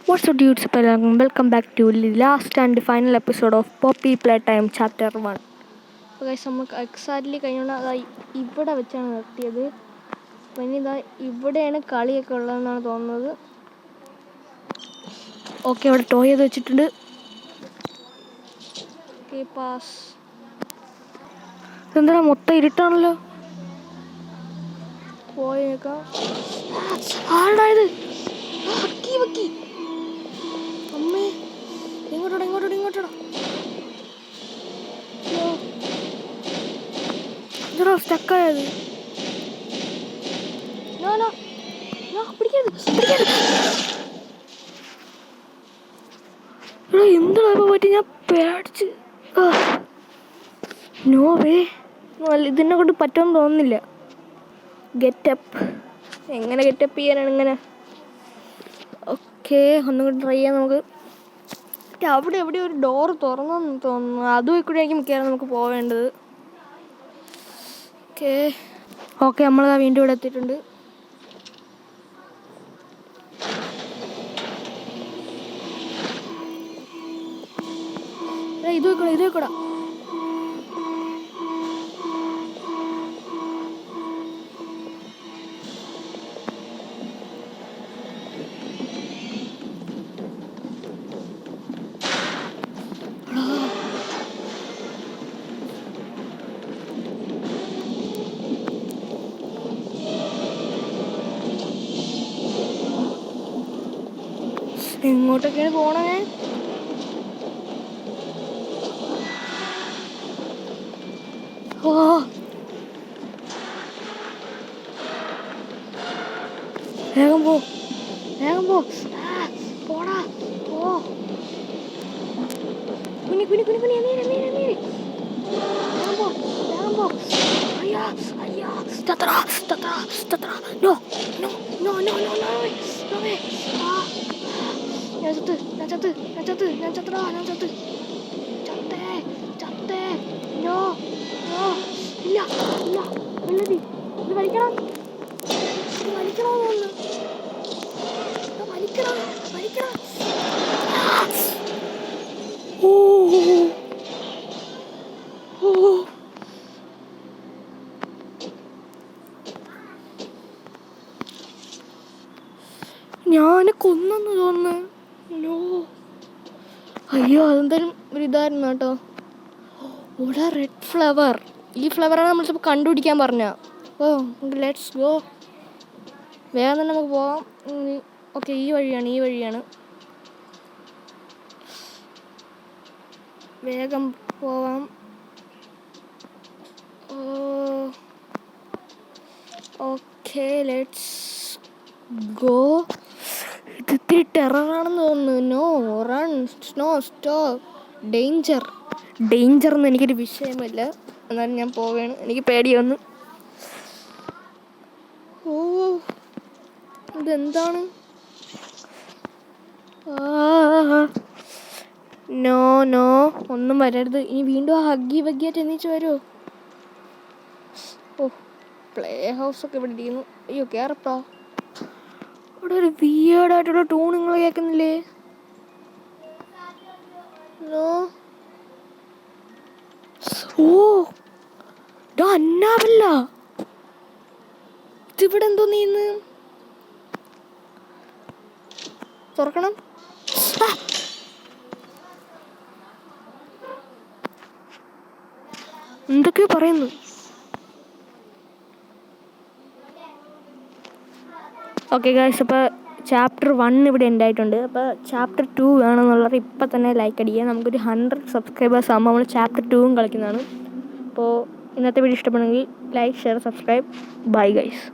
What's up, dudes? Welcome back to the last and final episode of Poppy Playtime Chapter 1. അപ്പോൾ guys നമുക്ക് exactly കഴിഞ്ഞാൽ ഇവിടെ വെച്ചാണ് നിർത്തിയത്. അപ്പോൾ ഇനി ഇവിടെയാണ് കളിയൊക്കെ ഉള്ളതെന്നാണ് തോന്നുന്നത്. ഓക്കെ, അവിടെ ടോയ് ചെയ്ത് വെച്ചിട്ടുണ്ട്. Okay, pass. ഇതെന്താ മൊത്തം ഇരുട്ടാണല്ലോ. പോയേക്കാം. ആരുടായത്? വക്കി അമ്മേ, ഇങ്ങോട്ടോടാ. ഇതാ സ്റ്റക്കായത്. പിടിക്കരുത്. എന്താ പറ്റി? ഞാൻ പേടിച്ച്. നോ വേ, ഇതിനെ കൊണ്ട് പറ്റുമെന്ന് തോന്നുന്നില്ല. ഗെറ്റപ്പ് എങ്ങനെ ഗെറ്റപ്പ് ചെയ്യാനാണ് ഇങ്ങനെ? ഓക്കെ, ഒന്നും കൂടി ട്രൈ ചെയ്യാം നമുക്ക്. അവിടെ എവിടെ ഒരു ഡോറ് തുറന്നെന്ന് തോന്നുന്നു. അതും കൂടെ ആയിരിക്കും മിക്കവാറും നമുക്ക് പോവേണ്ടത്. ഓക്കെ നമ്മളതാ വീണ്ടും ഇവിടെ എത്തിയിട്ടുണ്ട്. ഇത് വെക്കടാ. എങ്ങോട്ടൊക്കെയാണ് പോണേ? ഓ, വേഗം പോ. പോടാ, പോ. കുനി വേഗം പോ. അയ്യാ, തത്ര. No. ഞാൻ ചത്ത്. ചത്തേ. No. ഇല്ല. വെള്ളതി. ഇത് വലിക്കണം. ഓ. ഞാന് കൊന്നെന്ന് തോന്നുന്നു. അയ്യോ, അതെന്തായാലും ഒരു ഇതായിരുന്നു കേട്ടോ. ഇവിടെ റെഡ് ഫ്ലവർ. ഈ ഫ്ലവറാണ് നമ്മൾ ചിലപ്പോൾ കണ്ടുപിടിക്കാൻ പറഞ്ഞ. ഓ, ലെറ്റ്സ് ഗോ. വേഗം തന്നെ നമുക്ക് പോവാം. ഓക്കെ, ഈ വഴിയാണ്. വേഗം പോവാം. Okay, let's go. ഇത് ഇത്തിരി ടെററാണെന്ന് തോന്നുന്നു. No stop. ഡേഞ്ചർ ഒന്നും എനിക്കൊരു വിഷയമല്ല. എന്നാലും ഞാൻ പോവുകയാണ്. എനിക്ക് പേടിയൊന്നു. ഓ, ഇതെന്താണ്? നോ ഒന്നും വരരുത്. ഇനി വീണ്ടും വഗ്ഗിയായിട്ട് എണീച്ച് വരുമോ? ഓ, പ്ലേ ഹൗസൊക്കെ ഇവിടെ ഇരിക്കുന്നു. അയ്യോ, കേറപ്പാ. ഇവിടെ ഒരു വിയേർഡായിട്ടുള്ള ടൂൺ നിങ്ങൾ കേൾക്കുന്നില്ലേ? ഓ, അന്നാവല്ല. ഇതിവിടെ എന്തോ നീന്ന് തുറക്കണം. എന്തൊക്കെയോ പറയുന്നു. ഓക്കെ ഗൈസ്, അപ്പോൾ ചാപ്റ്റർ 1 ഇവിടെ ഉണ്ടായിട്ടുണ്ട്. അപ്പോൾ ചാപ്റ്റർ 2 വേണമെന്നുള്ളത് ഇപ്പം തന്നെ ലൈക്ക് അടിക്കുക. നമുക്കൊരു 100 സബ്സ്ക്രൈബേഴ്സ് ആകുമ്പോൾ നമ്മൾ ചാപ്റ്റർ 2 കളിക്കുന്നതാണ്. അപ്പോൾ ഇന്നത്തെ വീഡിയോ ഇഷ്ടപ്പെടുമെങ്കിൽ like, share, subscribe. Bye guys.